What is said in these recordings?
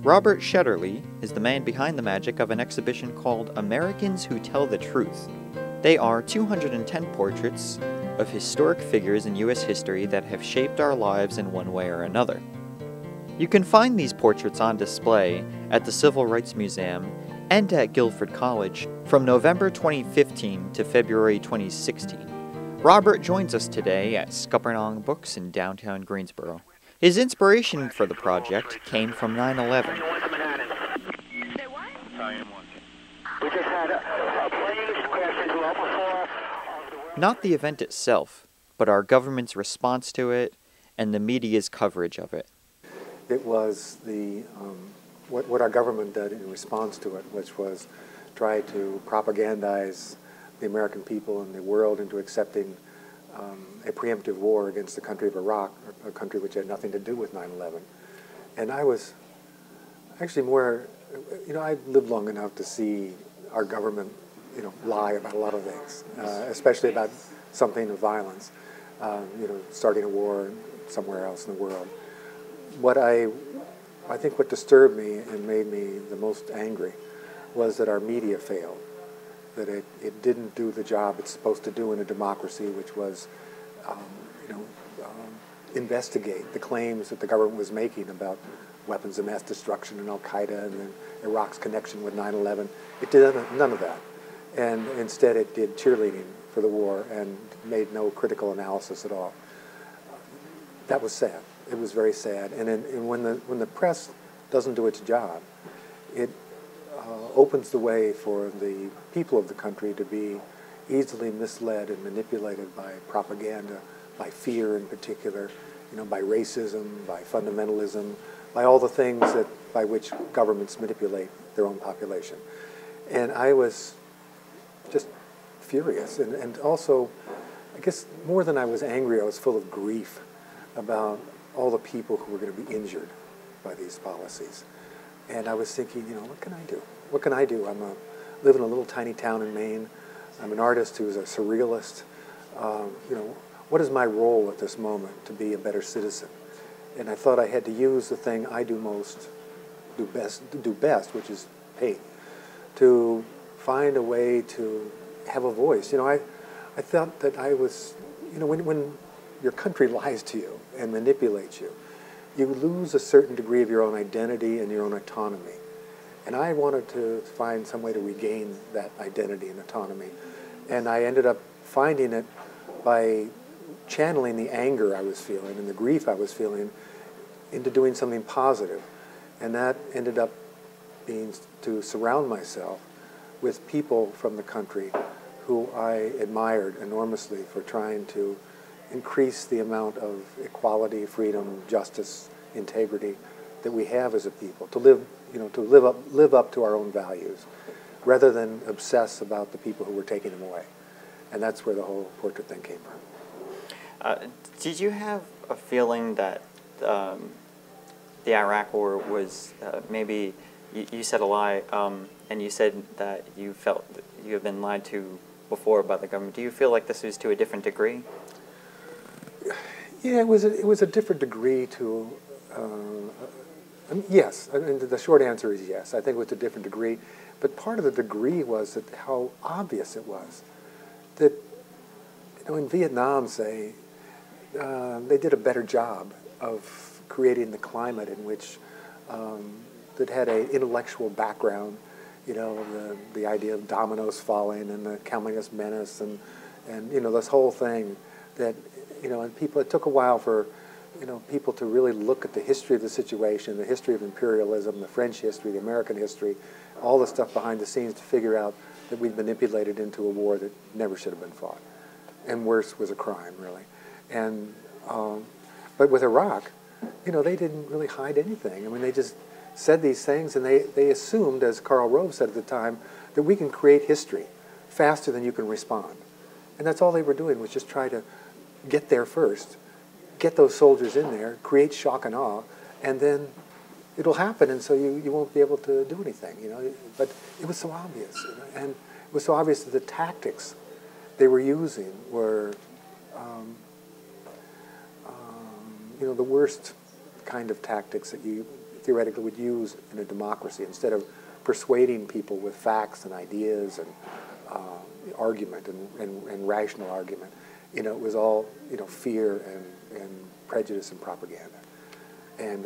Robert Shetterly is the man behind the magic of an exhibition called Americans Who Tell the Truth. They are 210 portraits of historic figures in U.S. history that have shaped our lives in one way or another. You can find these portraits on display at the Civil Rights Museum and at Guilford College from November 2015 to February 2016. Robert joins us today at Scuppernong Books in downtown Greensboro. His inspiration for the project came from 9/11. Not the event itself, but our government's response to it and the media's coverage of it. It was the what our government did in response to it, which was try to propagandize the American people and the world into accepting a preemptive war against the country of Iraq, a country which had nothing to do with 9/11. And I was actually more, I've lived long enough to see our government, lie about a lot of things, especially about something of violence, starting a war somewhere else in the world. I think what disturbed me and made me the most angry was that our media failed, that it didn't do the job it's supposed to do in a democracy, which was, investigate the claims that the government was making about weapons of mass destruction and Al-Qaeda and then Iraq's connection with 9/11. It did none of that. And instead it did cheerleading for the war and made no critical analysis at all. That was sad. It was very sad. And when the press doesn't do its job, it opens the way for the people of the country to be easily misled and manipulated by propaganda, by fear in particular, by racism, by fundamentalism, by all the things by which governments manipulate their own population. And I was just furious. And also, I guess more than I was angry, I was full of grief about all the people who were going to be injured by these policies. And I was thinking, what can I do? What can I do? I live in a little tiny town in Maine. I'm an artist who's a surrealist. What is my role at this moment to be a better citizen? And I thought I had to use the thing I do best, which is paint, to find a way to have a voice. I thought that I was, when your country lies to you and manipulates you, you lose a certain degree of your own identity and your own autonomy. And I wanted to find some way to regain that identity and autonomy. And I ended up finding it by channeling the anger I was feeling and the grief I was feeling into doing something positive. And that ended up being to surround myself with people from the country who I admired enormously for trying to increase the amount of equality, freedom, justice, integrity that we have as a people, to live up to our own values, rather than obsess about the people who were taking them away. And that's where the whole portrait thing came from. Did you have a feeling that the Iraq War was maybe, you said a lie, and you said that you felt that you have been lied to before by the government. Do you feel like this was to a different degree? Yeah, it was a different degree to, yes. I mean, the short answer is yes. I think it was a different degree. But part of the degree was that how obvious it was. That, in Vietnam, say, they did a better job of creating the climate in which that had an intellectual background, the idea of dominoes falling and the communist menace and this whole thing that, and people, it took a while for, people to really look at the history of the situation, the history of imperialism, the French history, the American history, all the stuff behind the scenes to figure out that we'd manipulated into a war that never should have been fought. And worse, was a crime, really. And, but with Iraq, they didn't really hide anything. I mean, they just said these things, and they assumed, as Karl Rove said at the time, that we can create history faster than you can respond. And that's all they were doing, was just try to get there first, get those soldiers in there, create shock and awe, and then it'll happen, and so you won't be able to do anything, But it was so obvious, and it was so obvious that the tactics they were using were, the worst kind of tactics that theoretically would use in a democracy instead of persuading people with facts and ideas and argument and rational argument. You know, it was all, you know, fear and prejudice and propaganda. And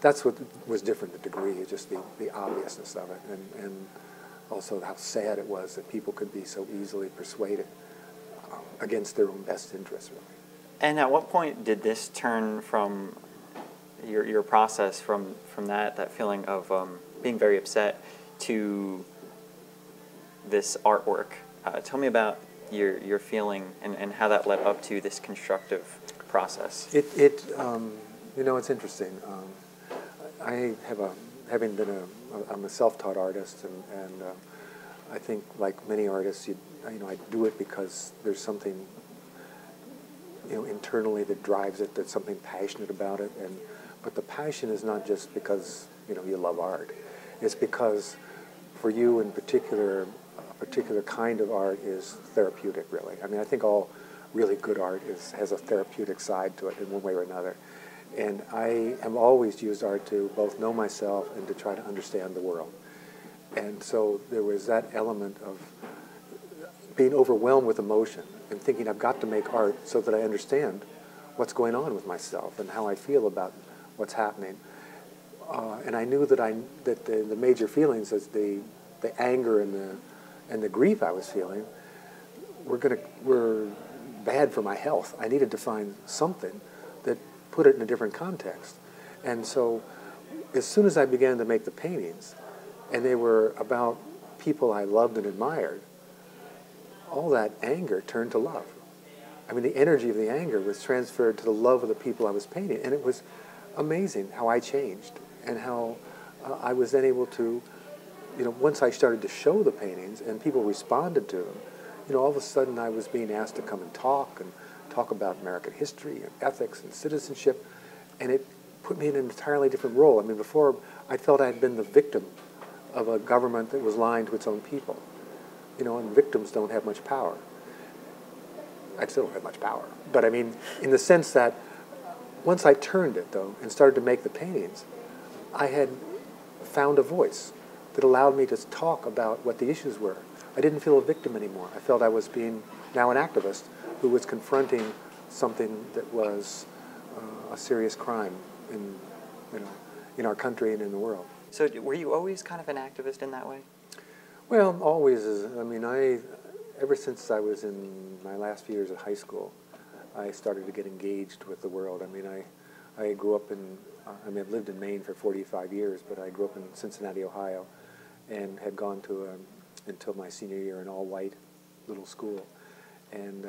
that's what was different, the degree, is just the obviousness of it, and also how sad it was that people could be so easily persuaded against their own best interests, really. And at what point did this turn from your process from that feeling of being very upset to this artwork? Tell me about your feeling and how that led up to this constructive process. You know, it's interesting. I have I'm a self-taught artist, and I think, like many artists, I do it because there's something, you know, internally that drives it. There's something passionate about it, but the passion is not just because, you know, you love art. It's because, for you in particular, a particular kind of art is therapeutic, really. I mean, I think all really good art has a therapeutic side to it in one way or another. And I have always used art to both know myself and to try to understand the world. And so there was that element of being overwhelmed with emotion and thinking, I've got to make art so that I understand what's going on with myself and how I feel about what's happening. And I knew that the major feelings, as the anger and the grief I was feeling, were bad for my health. I needed to find something that put it in a different context. And so as soon as I began to make the paintings, and they were about people I loved and admired, all that anger turned to love. I mean, the energy of the anger was transferred to the love of the people I was painting, and it was amazing how I changed and how I was then able to, you know, once I started to show the paintings and people responded to them, you know, all of a sudden I was being asked to come and talk about American history and ethics and citizenship, and it put me in an entirely different role. I mean, before I felt I had been the victim of a government that was lying to its own people. You know, and victims don't have much power. I still don't have much power. But I mean, in the sense that once I turned it, though, and started to make the paintings, I had found a voice that allowed me to talk about what the issues were. I didn't feel a victim anymore. I felt I was being now an activist who was confronting something that was a serious crime in our country and in the world. So were you always kind of an activist in that way? Well, always. I mean, ever since I was in my last few years of high school, I started to get engaged with the world. I mean, I grew up I've lived in Maine for 45 years, but I grew up in Cincinnati, Ohio, and had gone to until my senior year an all-white little school. And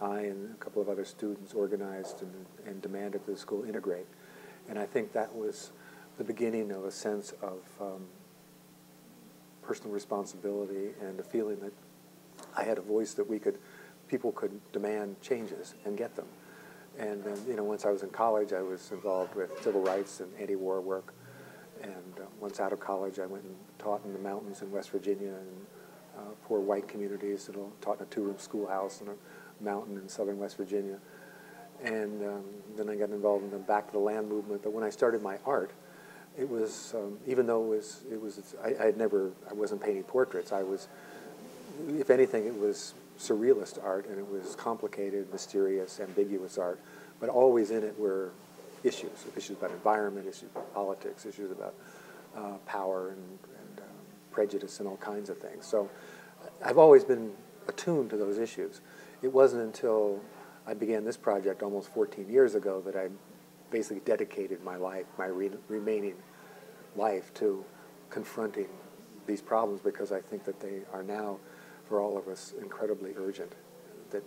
I and a couple of other students organized and demanded that the school integrate. And I think that was the beginning of a sense of personal responsibility and a feeling that I had a voice that people could demand changes and get them. And then, you know, once I was in college, I was involved with civil rights and anti-war work. And once out of college, I went and taught in the mountains in West Virginia and poor white communities, and taught in a two-room schoolhouse in a mountain in southern West Virginia. And then I got involved in the Back to the Land movement. But when I started my art, it was, even though I wasn't painting portraits. I was, if anything, it was surrealist art, and it was complicated, mysterious, ambiguous art. But always in it were issues about environment, issues about politics, issues about power and prejudice and all kinds of things. So I've always been attuned to those issues. It wasn't until I began this project almost 14 years ago that I basically dedicated my life, my remaining life, to confronting these problems, because I think that they are now, for all of us, incredibly urgent. That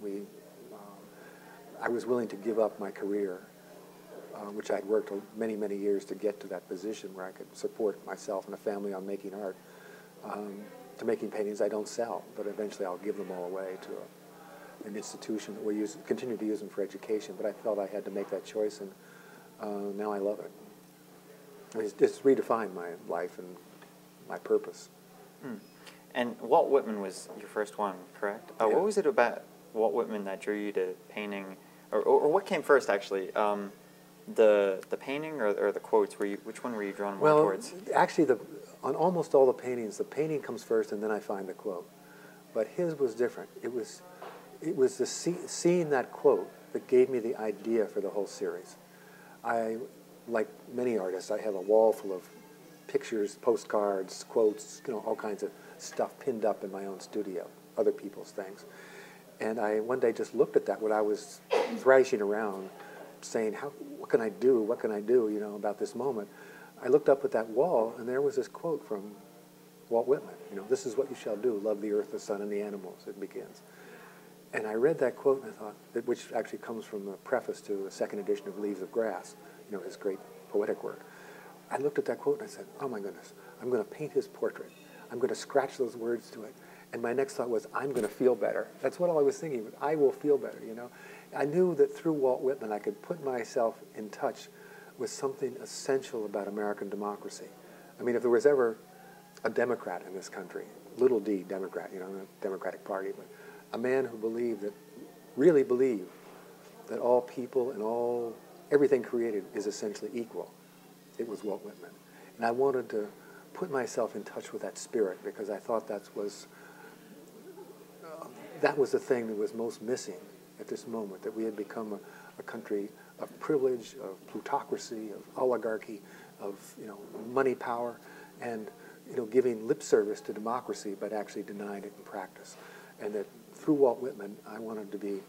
I was willing to give up my career, which I'd worked many, many years to get to that position where I could support myself and a family on making art, to making paintings I don't sell, but eventually I'll give them all away to an institution that will continue to use them for education. But I felt I had to make that choice, and now I love it. It's redefined my life and my purpose. Mm. And Walt Whitman was your first one, correct? Yeah. What was it about Walt Whitman that drew you to painting, or what came first, actually? The painting or the quotes? Which one were you drawn more towards? Actually, on almost all the paintings, the painting comes first, and then I find the quote. But his was different. It was the seeing that quote that gave me the idea for the whole series. Like many artists, I have a wall full of pictures, postcards, quotes, all kinds of stuff pinned up in my own studio, other people's things. And I one day just looked at that when I was thrashing around, saying, what can I do? What can I do? About this moment. I looked up at that wall, and there was this quote from Walt Whitman. This is what you shall do: love the earth, the sun, and the animals. It begins. And I read that quote, and I thought, which actually comes from the preface to the second edition of Leaves of Grass, his great poetic work. I looked at that quote and I said, oh my goodness, I'm going to paint his portrait. I'm going to scratch those words to it. And my next thought was, I'm going to feel better. That's what all I was thinking, I will feel better, I knew that through Walt Whitman I could put myself in touch with something essential about American democracy. I mean, if there was ever a Democrat in this country, little d Democrat, the Democratic Party, but a man who really believed that all people and everything created is essentially equal, it was Walt Whitman. And I wanted to put myself in touch with that spirit because I thought that was the thing that was most missing at this moment, that we had become a country of privilege, of plutocracy, of oligarchy, of money power, and giving lip service to democracy but actually denying it in practice. And that through Walt Whitman, I wanted to be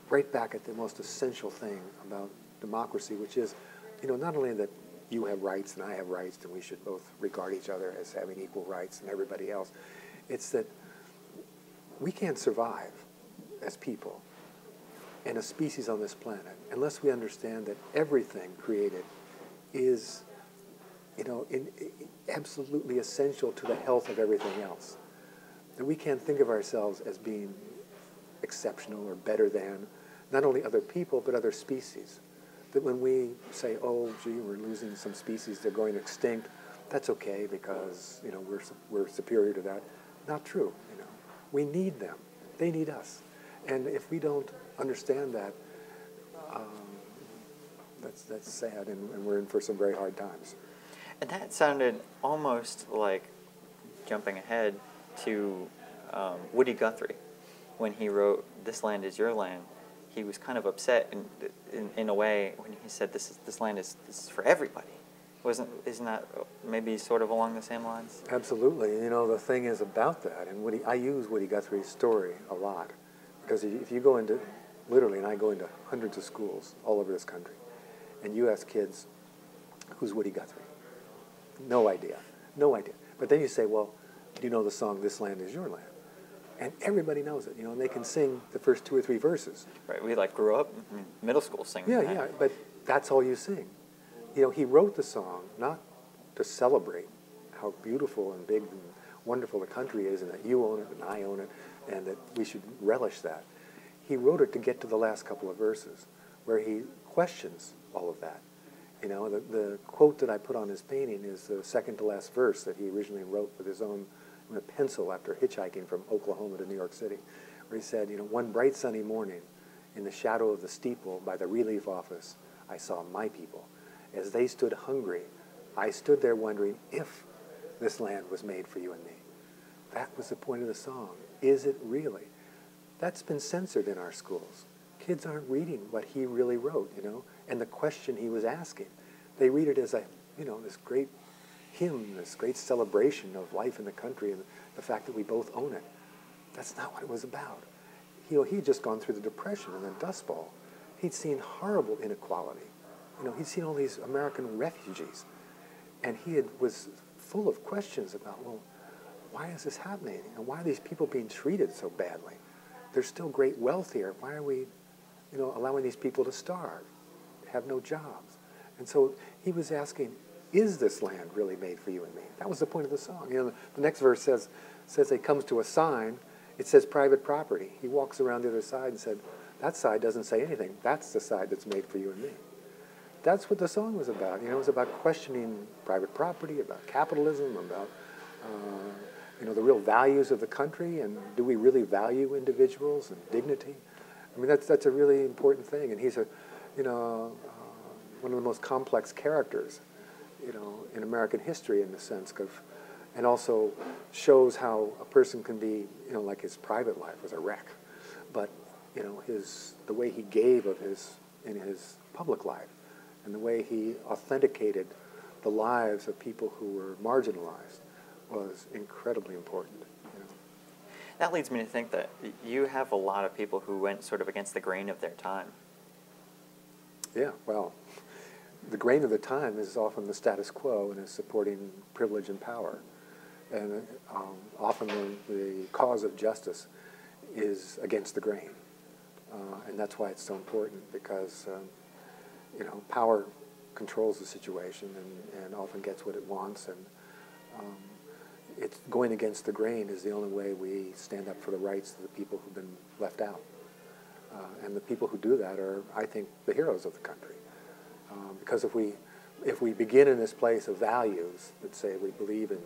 right back at the most essential thing about democracy, which is, not only that you have rights and I have rights and we should both regard each other as having equal rights and everybody else, it's that we can't survive as people and a species on this planet unless we understand that everything created is, absolutely essential to the health of everything else. That we can't think of ourselves as being exceptional or better than not only other people but other species. That when we say, oh, gee, we're losing some species, they're going extinct, that's okay because we're superior to that. Not true. We need them. They need us. And if we don't understand that, that's sad, and we're in for some very hard times. And that sounded almost like jumping ahead to Woody Guthrie when he wrote "This Land Is Your Land." He was kind of upset in a way when he said this land is for everybody. Isn't that maybe sort of along the same lines? Absolutely. The thing is about that, and I use Woody Guthrie's story a lot, because if you go into, literally, and I go into hundreds of schools all over this country, and you ask kids, who's Woody Guthrie? No idea. No idea. But then you say, well, do you know the song, This Land Is Your Land? And everybody knows it, and they can sing the first 2 or 3 verses. Right, we grew up in middle school singing that. Yeah, but that's all you sing. He wrote the song not to celebrate how beautiful and big and wonderful the country is and that you own it and I own it and that we should relish that. He wrote it to get to the last couple of verses where he questions all of that. The quote that I put on his painting is the second to last verse that he originally wrote with his own pencil after hitchhiking from Oklahoma to New York City, where he said, one bright sunny morning in the shadow of the steeple by the relief office, I saw my people. As they stood hungry, I stood there wondering if this land was made for you and me. That was the point of the song. Is it really? That's been censored in our schools. Kids aren't reading what he really wrote, and the question he was asking. They read it as this great hymn, this great celebration of life in the country and the fact that we both own it. That's not what it was about. He'd just gone through the Depression and the Dust Bowl. He'd seen horrible inequality. He'd seen all these American refugees. And he was full of questions about, well, why is this happening? And why are these people being treated so badly? There's still great wealth here. Why are we, allowing these people to starve, have no jobs? And so he was asking, is this land really made for you and me? That was the point of the song. The next verse says he comes to a sign. It says private property. He walks around the other side and said, that side doesn't say anything. That's the side that's made for you and me. That's what the song was about. It was about questioning private property, about capitalism, about the real values of the country, and do we really value individuals and dignity? I mean, that's a really important thing. And he's one of the most complex characters, in American history in the sense of, and also shows how a person can be, like his private life was a wreck, but the way he gave in his public life, and the way he authenticated the lives of people who were marginalized was incredibly important. That leads me to think that you have a lot of people who went sort of against the grain of their time. Yeah, well, the grain of the time is often the status quo and is supporting privilege and power. And often the cause of justice is against the grain. And that's why it's so important, because power controls the situation and often gets what it wants, and it's going against the grain is the only way we stand up for the rights of the people who've been left out. And the people who do that are, I think, the heroes of the country. Because if we begin in this place of values that say we believe in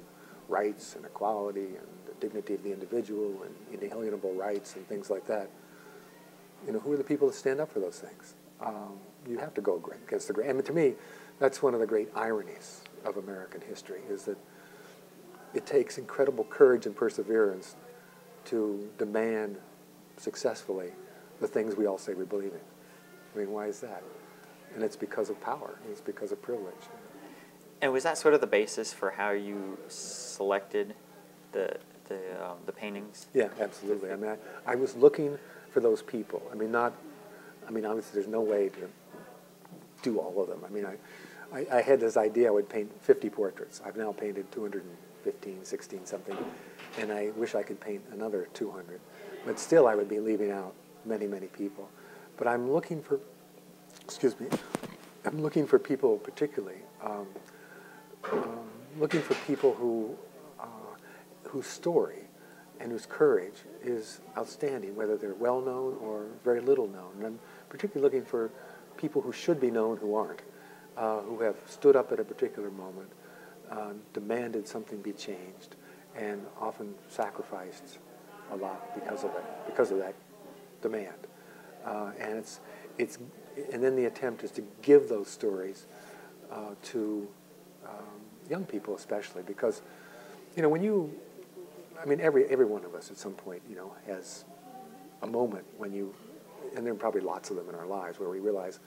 rights and equality and the dignity of the individual and inalienable rights and things like that, who are the people that stand up for those things? You have to go against the grain. I mean, to me, that's one of the great ironies of American history, is that it takes incredible courage and perseverance to demand successfully the things we all say we believe in. I mean, why is that? And it's because of power. It's because of privilege. And was that sort of the basis for how you selected the paintings? Yeah, absolutely. I mean, I was looking for those people. I mean, obviously there's no way to do all of them. I mean, I had this idea I would paint 50 portraits. I've now painted 215, 16 something, and I wish I could paint another 200. But still I would be leaving out many, many people. But I'm looking for, I'm looking for people particularly, looking for people whose story and whose courage is outstanding, whether they're well known or very little known. And I'm particularly looking for people who should be known who aren't, who have stood up at a particular moment, demanded something be changed, and often sacrificed a lot because of that demand. And then the attempt is to give those stories to young people especially, because every one of us at some point has a moment when and there are probably lots of them in our lives where we realize,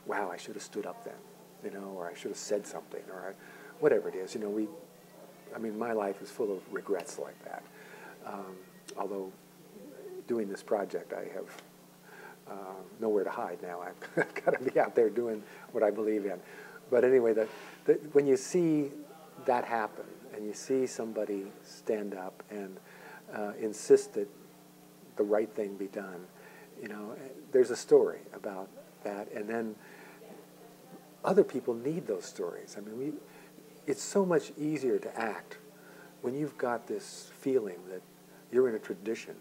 wow, I should have stood up then, or I should have said something, or whatever it is. My life is full of regrets like that. Although doing this project, I have nowhere to hide now. I've got to be out there doing what I believe in. But anyway, when you see that happen, and you see somebody stand up and insist that the right thing be done, there's a story about that. And then other people need those stories. I mean, it's so much easier to act when you've got this feeling that you're in a tradition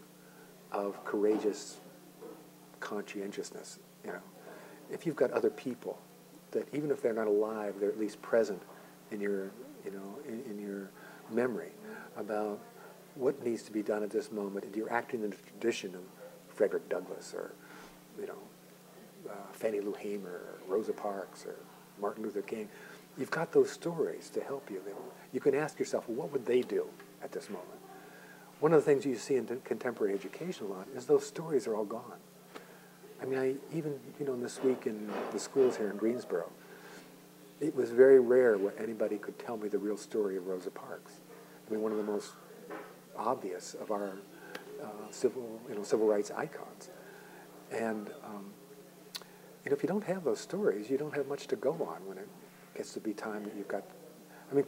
of courageous conscientiousness. If you've got other people that, even if they're not alive, they're at least present in your in your memory about what needs to be done at this moment, and you're acting in the tradition of Frederick Douglass or Fannie Lou Hamer or Rosa Parks or Martin Luther King. You've got those stories to help you. You can ask yourself, well, what would they do at this moment? One of the things you see in contemporary education a lot is those stories are all gone. I mean, even this week in the schools here in Greensboro, it was very rare where anybody could tell me the real story of Rosa Parks. I mean, one of the most obvious of our civil rights icons. And if you don't have those stories, you don't have much to go on when it gets to be time that you've got. I mean,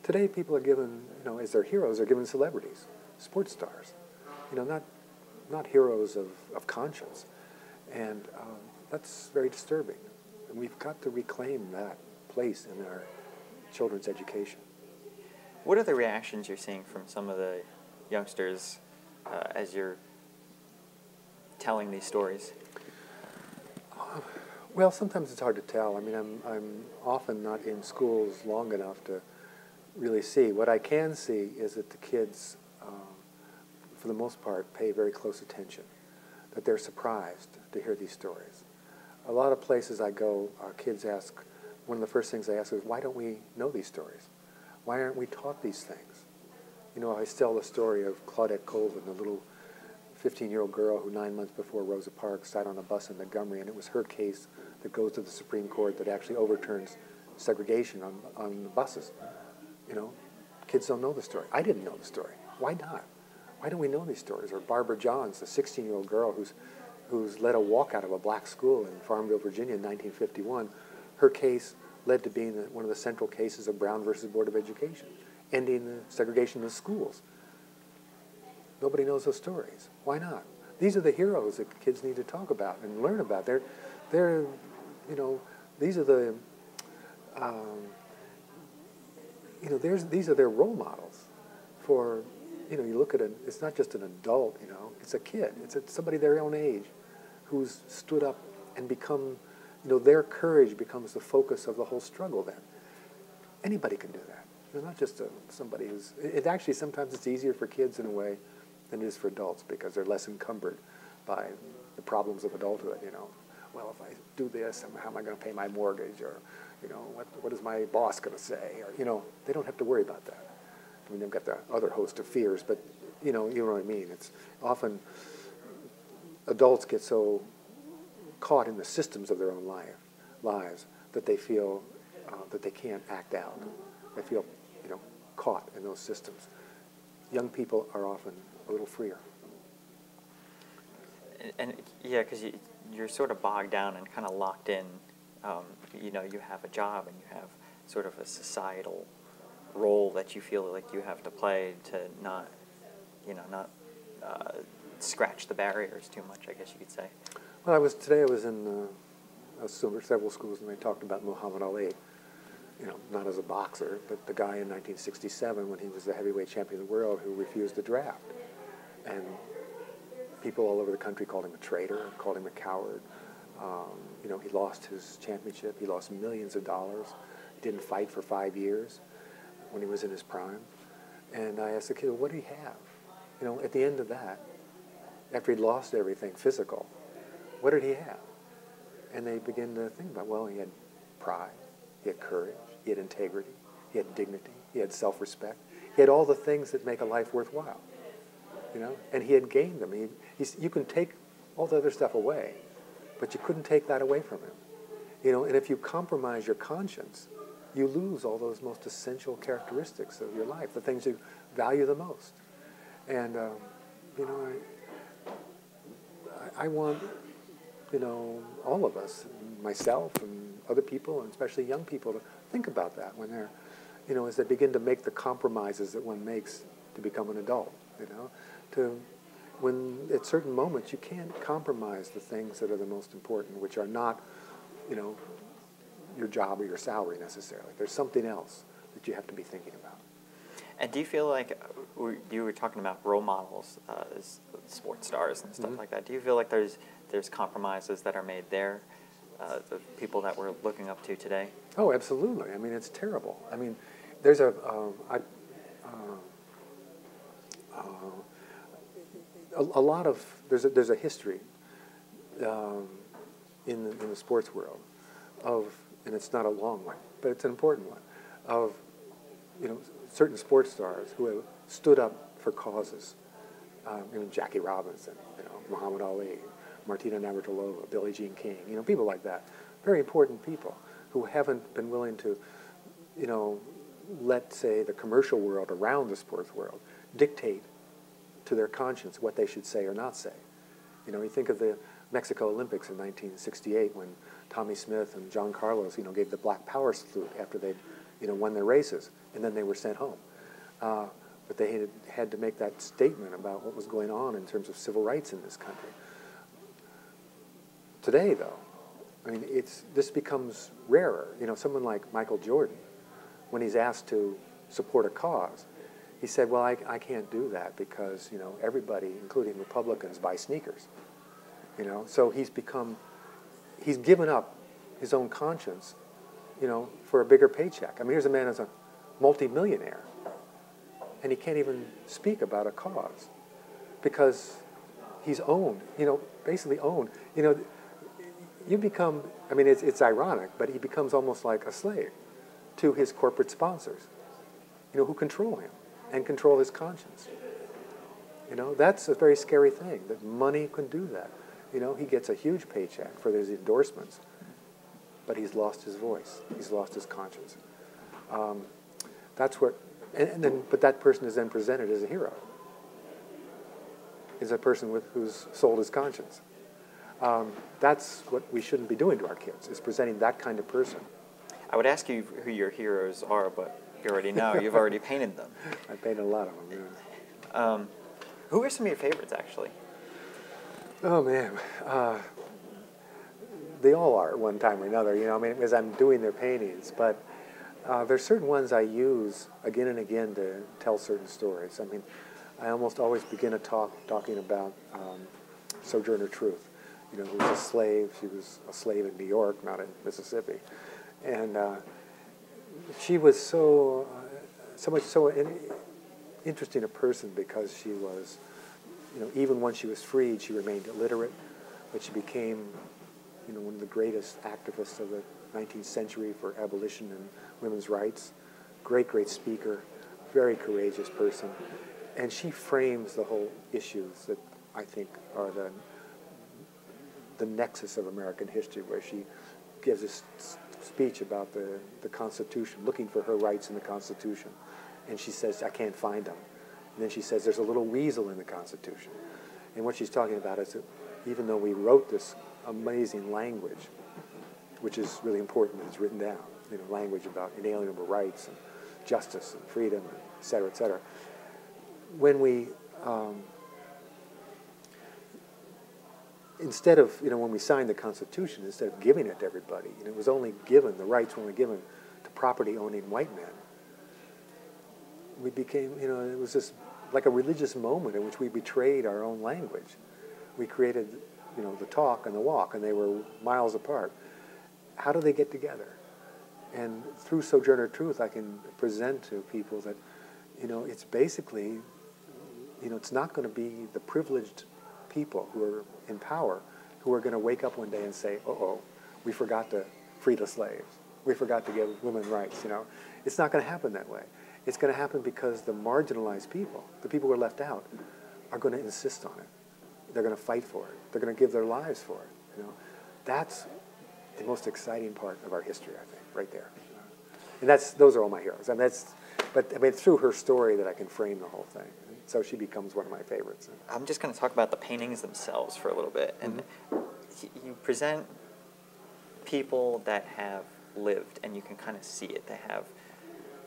today people are given, as their heroes, are given celebrities, sports stars, not heroes of conscience. And that's very disturbing. And we've got to reclaim that place in our children's education. What are the reactions you're seeing from some of the youngsters as you're telling these stories? Well, sometimes it's hard to tell. I mean, I'm often not in schools long enough to really see. What I can see is that the kids, for the most part, pay very close attention, that they're surprised to hear these stories. A lot of places I go, kids ask one of the first things I ask is, why don't we know these stories? Why aren't we taught these things? You know, I tell the story of Claudette Colvin, the little 15-year-old girl who 9 months before Rosa Parks sat on a bus in Montgomery, and it was her case that goes to the Supreme Court that actually overturns segregation on the buses. You know, kids don't know the story. I didn't know the story. Why not? Why don't we know these stories? Or Barbara Johns, the 16-year-old girl who's led a walk out of a black school in Farmville, Virginia in 1951. Her case led to being one of the central cases of Brown versus Board of Education, ending the segregation in the schools. Nobody knows those stories. Why not? These are the heroes that kids need to talk about and learn about. They're you know, these are the, you know, these are their role models for, you know, you look at it's not just an adult, you know, it's a kid. It's somebody their own age who's stood up and become, you know, their courage becomes the focus of the whole struggle then. Anybody can do that. They're not just somebody who's, it actually sometimes it's easier for kids in a way than it is for adults because they're less encumbered by the problems of adulthood, you know. Well, if I do this, how am I going to pay my mortgage? Or, you know, what is my boss going to say? Or, you know, they don't have to worry about that. I mean, they've got the other host of fears, but, you know what I mean. It's often adults get so caught in the systems of their own lives that they feel that they can't act out. They feel, you know, caught in those systems. Young people are often a little freer. And yeah, because you're sort of bogged down and kind of locked in. You know, you have a job and you have sort of a societal role that you feel like you have to play to not, you know, not scratch the barriers too much, I guess you could say. Well, today I was in several schools and they talked about Muhammad Ali. You know, not as a boxer, but the guy in 1967 when he was the heavyweight champion of the world who refused the draft. And people all over the country called him a traitor, called him a coward. You know, he lost his championship. He lost millions of dollars. He didn't fight for 5 years when he was in his prime. And I asked the kid, well, what did he have? You know, at the end of that, after he'd lost everything physical, what did he have? And they begin to think about, well, he had pride, he had courage, he had integrity, he had dignity, he had self-respect. He had all the things that make a life worthwhile. You know, and he had gained them. You can take all the other stuff away, but you couldn't take that away from him. You know, and if you compromise your conscience, you lose all those most essential characteristics of your life, the things you value the most. And you know, I want, you know, all of us, myself and other people, and especially young people, to think about that when they're, you know, as they begin to make the compromises that one makes to become an adult. You know, when at certain moments you can't compromise the things that are the most important, which are not, you know, your job or your salary necessarily. There's something else that you have to be thinking about. And do you feel like, you were talking about role models, sports stars and stuff like that, do you feel like there's compromises that are made there, the people that we're looking up to today? Oh, absolutely. I mean, it's terrible. I mean, there's a lot of, there's a history in the sports world of, and it's not a long one, but it's an important one, of, you know, certain sports stars who have stood up for causes. You know, Jackie Robinson, you know, Muhammad Ali, Martina Navratilova, Billie Jean King, you know, people like that. Very important people who haven't been willing to, you know, let, say, the commercial world around the sports world dictate to their conscience what they should say or not say. You know, you think of the Mexico Olympics in 1968 when Tommy Smith and John Carlos, you know, gave the Black Power salute after they'd, you know, won their races, and then they were sent home. But they had to make that statement about what was going on in terms of civil rights in this country. Today, though, I mean, this becomes rarer. You know, someone like Michael Jordan, when he's asked to support a cause, he said, well, I can't do that because, you know, everybody, including Republicans, buy sneakers. You know, so he's given up his own conscience, you know, for a bigger paycheck. I mean, here's a man who's a multimillionaire, and he can't even speak about a cause because he's owned, you know, basically owned. You know, you become, I mean, it's ironic, but he becomes almost like a slave to his corporate sponsors, who control him and control his conscience. That's a very scary thing, that money can do that. He gets a huge paycheck for his endorsements, but he's lost his voice. He's lost his conscience. That's what, but that person is then presented as a hero, is a person who's sold his conscience. That's what we shouldn't be doing to our kids, is presenting that kind of person. I would ask you who your heroes are, but you already know. You've already painted them. I painted a lot of them, yeah. Who are some of your favorites, actually? Oh, man. They all are at one time or another, as I'm doing their paintings. But there's certain ones I use again and again to tell certain stories. I almost always begin a talk talking about Sojourner Truth, who was a slave. She was a slave in New York, not in Mississippi. And she was so interesting a person, because she was, even when she was freed, she remained illiterate, but she became, one of the greatest activists of the 19th century for abolition and women's rights. Great speaker, very courageous person. And she frames the whole issues that I think are the nexus of American history, where she gives this speech about the Constitution, looking for her rights in the Constitution. And she says, I can't find them. And then she says, there's a little weasel in the Constitution. And what she's talking about is that even though we wrote this amazing language, which is really important that it's written down, language about inalienable rights and justice and freedom, and et cetera, et cetera. When we, instead of, when we signed the Constitution, instead of giving it to everybody, it was only given, the rights were only given to property-owning white men. We became, it was just like a religious moment in which we betrayed our own language. We created, the talk and the walk, and they were miles apart. How do they get together? And through Sojourner Truth, I can present to people that, it's basically, it's not going to be the privileged people who are in power who are going to wake up one day and say, uh-oh, we forgot to free the slaves. We forgot to give women rights, It's not going to happen that way. It's going to happen because the marginalized people, the people who are left out, are going to insist on it. They're going to fight for it. They're going to give their lives for it. That's the most exciting part of our history, I think, right there. And those are all my heroes. But it's through her story that I can frame the whole thing. And so she becomes one of my favorites. I'm just going to talk about the paintings themselves for a little bit. And you present people that have lived, and you can kind of see it. They have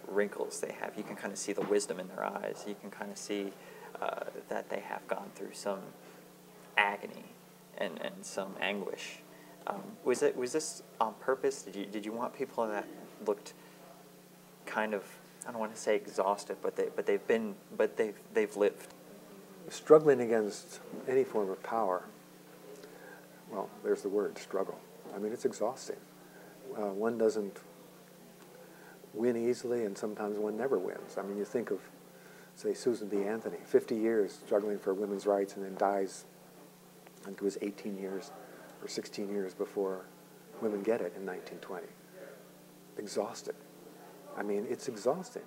wrinkles. You can kind of see the wisdom in their eyes. You can kind of see that they have gone through some agony and some anguish. Was this on purpose? Did you want people that looked kind of, I don't want to say exhausted, but they've lived? Struggling against any form of power. Well, there's the word, struggle. It's exhausting. One doesn't win easily, and sometimes one never wins. You think of, say, Susan B. Anthony, 50 years struggling for women's rights, and then dies, I think it was 18 years or 16 years before women get it in 1920. Exhausted. It's exhausting.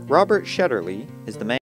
Robert Shetterly is the man